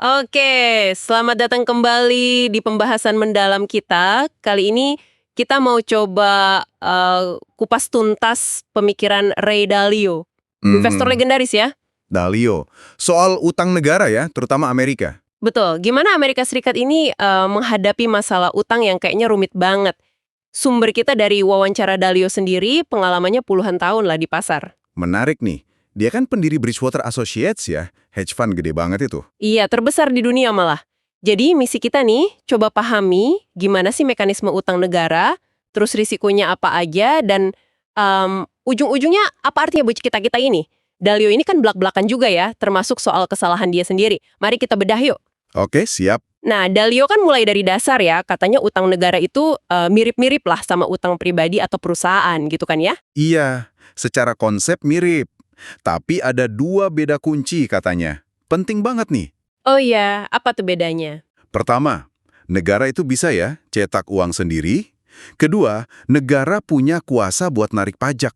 Oke, selamat datang kembali di pembahasan mendalam kita. Kali ini kita mau coba kupas tuntas pemikiran Ray Dalio. Investor Mhm. legendaris ya? Dalio. Soal utang negara ya, terutama Amerika. Betul. Gimana Amerika Serikat ini menghadapi masalah utang yang kayaknya rumit banget? Sumber kita dari wawancara Dalio sendiri, pengalamannya puluhan tahun lah di pasar. Menarik nih. Dia kan pendiri Bridgewater Associates ya, hedge fund gede banget itu. Iya, terbesar di dunia malah. Jadi misi kita nih, coba pahami gimana sih mekanisme utang negara, terus risikonya apa aja, dan ujung-ujungnya apa artinya buat kita-kita ini. Dalio ini kan belak-belakan juga ya, termasuk soal kesalahan dia sendiri. Mari kita bedah yuk. Oke, siap. Nah, Dalio kan mulai dari dasar ya, katanya utang negara itu mirip-mirip lah sama utang pribadi atau perusahaan gitu kan ya. Iya, secara konsep mirip. Tapi ada dua beda kunci katanya. Penting banget nih. Oh iya, apa tuh bedanya? Pertama, negara itu bisa ya cetak uang sendiri. Kedua, negara punya kuasa buat narik pajak.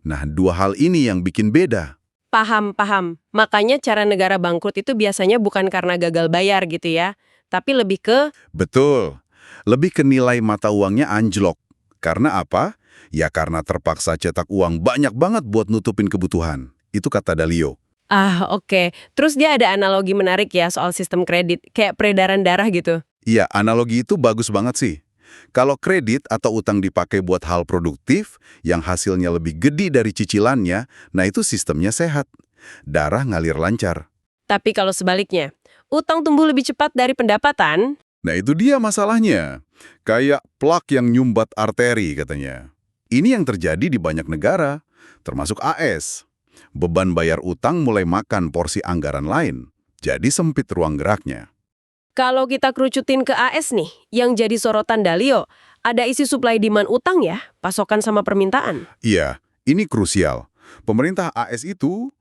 Nah, dua hal ini yang bikin beda. Paham, paham. Makanya cara negara bangkrut itu biasanya bukan karena gagal bayar gitu ya, tapi lebih ke, Betul. Lebih ke nilai mata uangnya anjlok. Karena apa? Ya karena terpaksa cetak uang banyak banget buat nutupin kebutuhan. Itu kata Dalio. oke. Terus dia ada analogi menarik ya soal sistem kredit, kayak peredaran darah gitu. Iya, analogi itu bagus banget sih. Kalau kredit atau utang dipakai buat hal produktif, yang hasilnya lebih gede dari cicilannya, nah itu sistemnya sehat. Darah ngalir lancar. Tapi kalau sebaliknya, utang tumbuh lebih cepat dari pendapatan. Nah itu dia masalahnya. Kayak plak yang nyumbat arteri katanya. Ini yang terjadi di banyak negara, termasuk AS. Beban bayar utang mulai makan porsi anggaran lain. Jadi sempit ruang geraknya. Kalau kita kerucutin ke AS nih, yang jadi sorotan Dalio, ada isi supply demand utang ya, pasokan sama permintaan. Iya, ini krusial. Pemerintah AS itu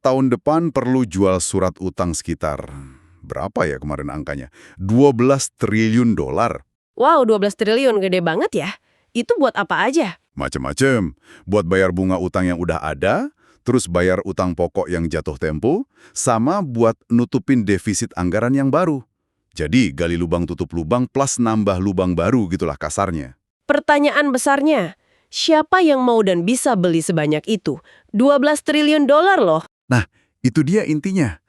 tahun depan perlu jual surat utang sekitar, berapa ya kemarin angkanya? 12 triliun dolar. Wow, 12 triliun gede banget ya. Itu buat apa aja? Macem-macem. Buat bayar bunga utang yang udah ada, terus bayar utang pokok yang jatuh tempo, sama buat nutupin defisit anggaran yang baru. Jadi gali lubang tutup lubang plus nambah lubang baru gitulah kasarnya. Pertanyaan besarnya, siapa yang mau dan bisa beli sebanyak itu? 12 triliun dolar loh. Nah, itu dia intinya.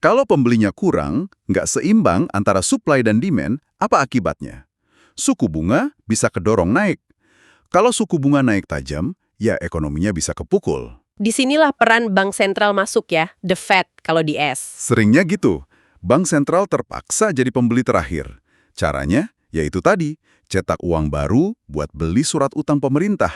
Kalau pembelinya kurang, nggak seimbang antara supply dan demand, apa akibatnya? Suku bunga bisa kedorong naik. Kalau suku bunga naik tajam, ya ekonominya bisa kepukul. Disinilah peran bank sentral masuk ya, the Fed kalau di S. Seringnya gitu, bank sentral terpaksa jadi pembeli terakhir. Caranya, yaitu tadi, cetak uang baru buat beli surat utang pemerintah.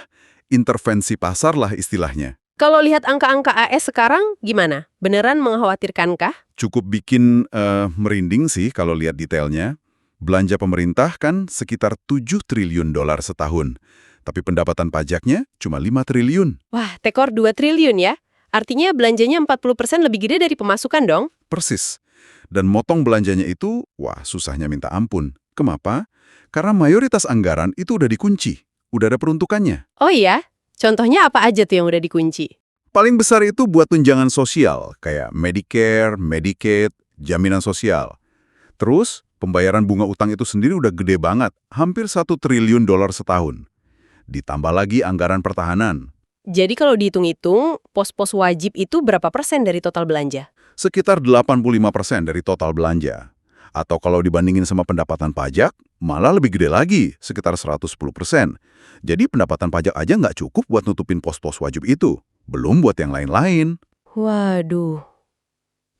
Intervensi pasar lah istilahnya. Kalau lihat angka-angka AS sekarang, gimana? Beneran mengkhawatirkankah? Cukup bikin merinding sih kalau lihat detailnya. Belanja pemerintah kan sekitar 7 triliun dolar setahun. Tapi pendapatan pajaknya cuma 5 triliun. Wah, tekor 2 triliun ya? Artinya belanjanya 40% lebih gede dari pemasukan dong? Persis. Dan motong belanjanya itu, wah susahnya minta ampun. Kenapa? Karena mayoritas anggaran itu udah dikunci. Udah ada peruntukannya. Oh iya? Contohnya apa aja tuh yang udah dikunci? Paling besar itu buat tunjangan sosial, kayak Medicare, Medicaid, jaminan sosial. Terus, pembayaran bunga utang itu sendiri udah gede banget, hampir 1 triliun dolar setahun. Ditambah lagi anggaran pertahanan, Jadi kalau dihitung-hitung, pos-pos wajib itu berapa persen dari total belanja? sekitar 85% dari total belanja. Atau kalau dibandingin sama pendapatan pajak, malah lebih gede lagi, sekitar 110%. Jadi pendapatan pajak aja nggak cukup buat nutupin pos-pos wajib itu. Belum buat yang lain-lain. Waduh.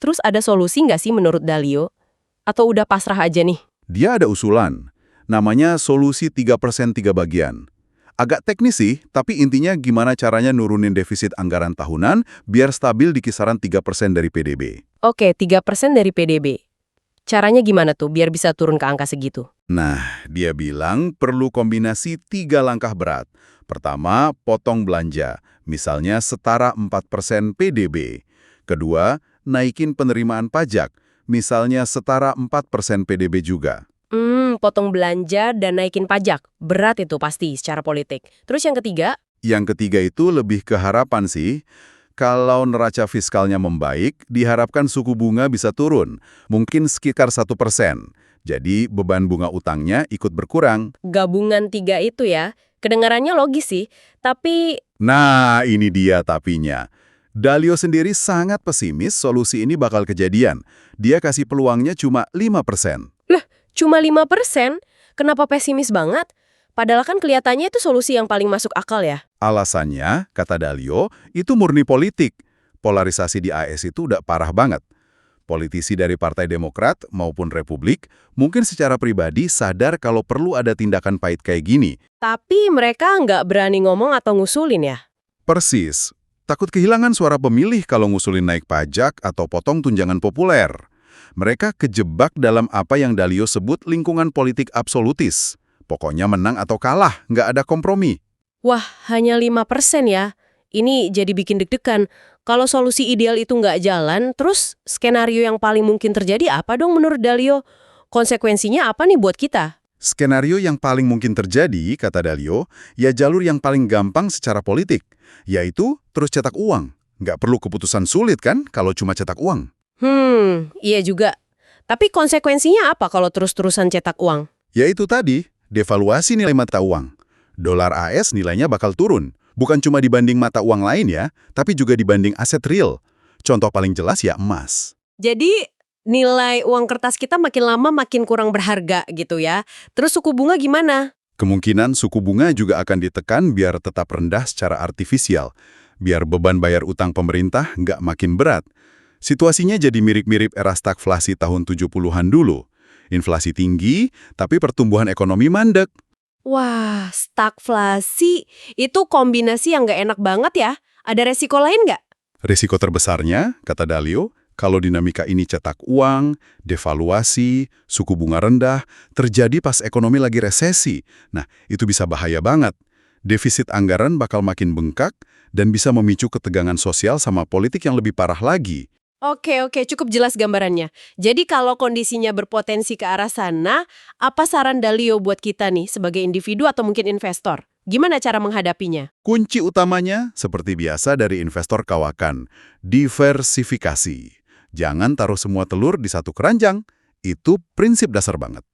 Terus ada solusi nggak sih menurut Dalio? Atau udah pasrah aja nih? Dia ada usulan, namanya solusi 3% 3 bagian. Agak teknis sih, tapi intinya gimana caranya nurunin defisit anggaran tahunan biar stabil di kisaran 3% dari PDB. Oke, 3% dari PDB. Caranya gimana tuh biar bisa turun ke angka segitu? Nah, dia bilang perlu kombinasi 3 langkah berat. Pertama, potong belanja, misalnya setara 4% PDB. Kedua, naikin penerimaan pajak, misalnya setara 4% PDB juga. Potong belanja dan naikin pajak. Berat itu pasti secara politik. Terus yang ketiga, Yang ketiga itu lebih ke harapan sih. Kalau neraca fiskalnya membaik, diharapkan suku bunga bisa turun, mungkin sekitar 1%. Jadi beban bunga utangnya ikut berkurang. Gabungan tiga itu ya, kedengarannya logis sih, tapi Nah, ini dia tapinya. Dalio sendiri sangat pesimis solusi ini bakal kejadian. Dia kasih peluangnya cuma 5%. cuma 5%? Kenapa pesimis banget? Padahal kan kelihatannya itu solusi yang paling masuk akal ya. Alasannya, kata Dalio, itu murni politik. Polarisasi di AS itu udah parah banget. Politisi dari Partai Demokrat maupun Republik mungkin secara pribadi sadar kalau perlu ada tindakan pahit kayak gini. Tapi mereka nggak berani ngomong atau ngusulin ya. Persis. Takut kehilangan suara pemilih kalau ngusulin naik pajak atau potong tunjangan populer. Mereka kejebak dalam apa yang Dalio sebut lingkungan politik absolutis. Pokoknya menang atau kalah, nggak ada kompromi. Wah, hanya 5% ya. Ini jadi bikin deg-degan. Kalau solusi ideal itu nggak jalan, terus skenario yang paling mungkin terjadi apa dong menurut Dalio? Konsekuensinya apa nih buat kita? Skenario yang paling mungkin terjadi, kata Dalio, ya jalur yang paling gampang secara politik, yaitu terus cetak uang. Nggak perlu keputusan sulit kan kalau cuma cetak uang. Iya juga. Tapi konsekuensinya apa kalau terus-terusan cetak uang? Yaitu tadi, devaluasi nilai mata uang. Dolar AS nilainya bakal turun. Bukan cuma dibanding mata uang lain ya, tapi juga dibanding aset real. Contoh paling jelas ya emas. Jadi nilai uang kertas kita makin lama makin kurang berharga gitu ya. Terus suku bunga gimana? Kemungkinan suku bunga juga akan ditekan biar tetap rendah secara artifisial. Biar beban bayar utang pemerintah nggak makin berat. Situasinya jadi mirip-mirip era stagflasi tahun 70-an dulu. Inflasi tinggi, tapi pertumbuhan ekonomi mandek. Wah, stagflasi itu kombinasi yang nggak enak banget ya. Ada resiko lain nggak? Risiko terbesarnya, kata Dalio, kalau dinamika ini cetak uang, devaluasi, suku bunga rendah, terjadi pas ekonomi lagi resesi. Nah, itu bisa bahaya banget. Defisit anggaran bakal makin bengkak dan bisa memicu ketegangan sosial sama politik yang lebih parah lagi. Oke, cukup jelas gambarannya. Jadi kalau kondisinya berpotensi ke arah sana, apa saran Dalio buat kita nih sebagai individu atau mungkin investor? Gimana cara menghadapinya? Kunci utamanya, seperti biasa dari investor kawakan, diversifikasi. Jangan taruh semua telur di satu keranjang. Itu prinsip dasar banget.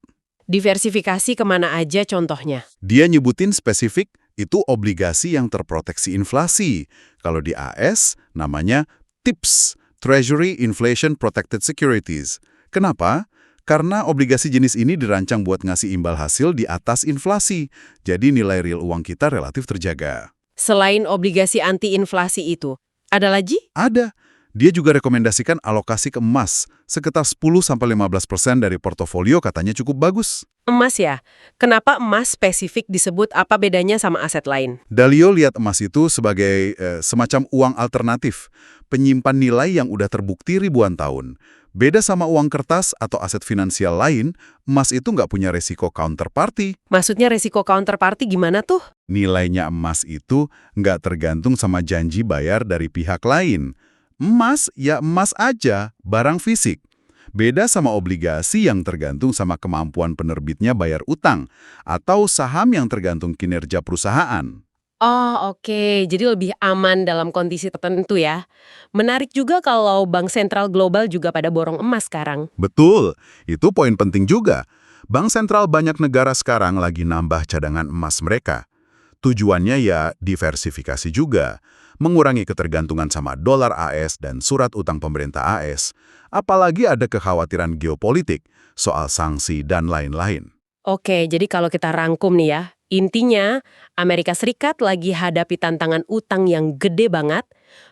Diversifikasi kemana aja contohnya? Dia nyebutin spesifik, itu obligasi yang terproteksi inflasi. Kalau di AS, namanya TIPS, Treasury Inflation Protected Securities. Kenapa? Karena obligasi jenis ini dirancang buat ngasih imbal hasil di atas inflasi. Jadi nilai real uang kita relatif terjaga. Selain obligasi anti-inflasi itu, ada lagi? Ada. Dia juga rekomendasikan alokasi ke emas. Sekitar 10-15% dari portofolio katanya cukup bagus. Emas ya? Kenapa emas spesifik disebut apa bedanya sama aset lain? Dalio lihat emas itu sebagai semacam uang alternatif, penyimpan nilai yang udah terbukti ribuan tahun. Beda sama uang kertas atau aset finansial lain, emas itu nggak punya resiko counterparty. Maksudnya resiko counterparty gimana tuh? Nilainya emas itu nggak tergantung sama janji bayar dari pihak lain. Emas ya emas aja, barang fisik. Beda sama obligasi yang tergantung sama kemampuan penerbitnya bayar utang, atau saham yang tergantung kinerja perusahaan. Oh, oke. Jadi lebih aman dalam kondisi tertentu ya. Menarik juga kalau bank sentral global juga pada borong emas sekarang. Betul, itu poin penting juga. Bank sentral banyak negara sekarang lagi nambah cadangan emas mereka. Tujuannya ya diversifikasi juga, mengurangi ketergantungan sama dolar AS dan surat utang pemerintah AS. Apalagi ada kekhawatiran geopolitik, soal sanksi dan lain-lain. Oke, jadi kalau kita rangkum nih ya, intinya Amerika Serikat lagi hadapi tantangan utang yang gede banget,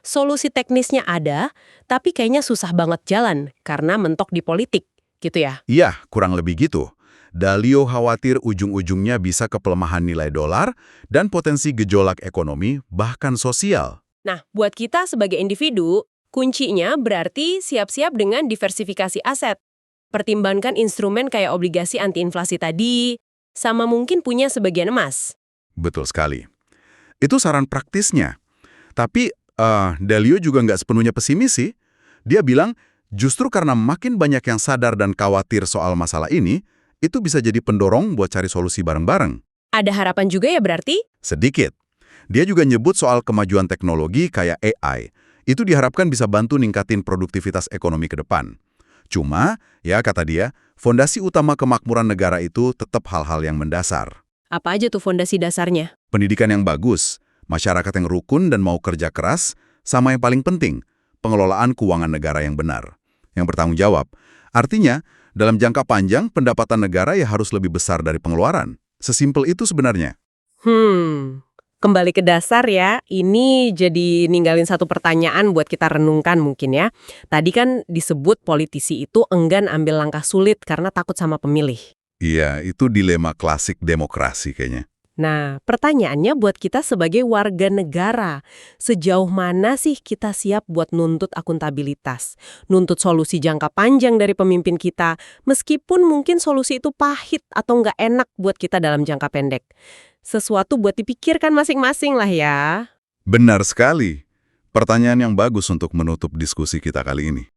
solusi teknisnya ada, tapi kayaknya susah banget jalan karena mentok di politik, gitu ya? Iya, kurang lebih gitu. Dalio khawatir ujung-ujungnya bisa ke pelemahan nilai dolar dan potensi gejolak ekonomi, bahkan sosial. Nah, buat kita sebagai individu, kuncinya berarti siap-siap dengan diversifikasi aset. Pertimbangkan instrumen kayak obligasi anti-inflasi tadi, sama mungkin punya sebagian emas. Betul sekali. Itu saran praktisnya. Tapi Dalio juga nggak sepenuhnya pesimis sih. Dia bilang, justru karena makin banyak yang sadar dan khawatir soal masalah ini, itu bisa jadi pendorong buat cari solusi bareng-bareng. Ada harapan juga ya berarti? Sedikit. Dia juga nyebut soal kemajuan teknologi kayak AI. Itu diharapkan bisa bantu ningkatin produktivitas ekonomi ke depan. Cuma, ya kata dia, fondasi utama kemakmuran negara itu tetap hal-hal yang mendasar. Apa aja tuh fondasi dasarnya? Pendidikan yang bagus, masyarakat yang rukun dan mau kerja keras, sama yang paling penting, pengelolaan keuangan negara yang benar, yang bertanggung jawab. Artinya, dalam jangka panjang, pendapatan negara ya harus lebih besar dari pengeluaran. Sesimpel itu sebenarnya. Kembali ke dasar ya, ini jadi ninggalin satu pertanyaan buat kita renungkan mungkin ya. Tadi kan disebut politisi itu enggan ambil langkah sulit karena takut sama pemilih. Iya, itu dilema klasik demokrasi kayaknya. Nah, pertanyaannya buat kita sebagai warga negara, sejauh mana sih kita siap buat nuntut akuntabilitas, nuntut solusi jangka panjang dari pemimpin kita, meskipun mungkin solusi itu pahit atau nggak enak buat kita dalam jangka pendek. Sesuatu buat dipikirkan masing-masing lah ya. Benar sekali. Pertanyaan yang bagus untuk menutup diskusi kita kali ini.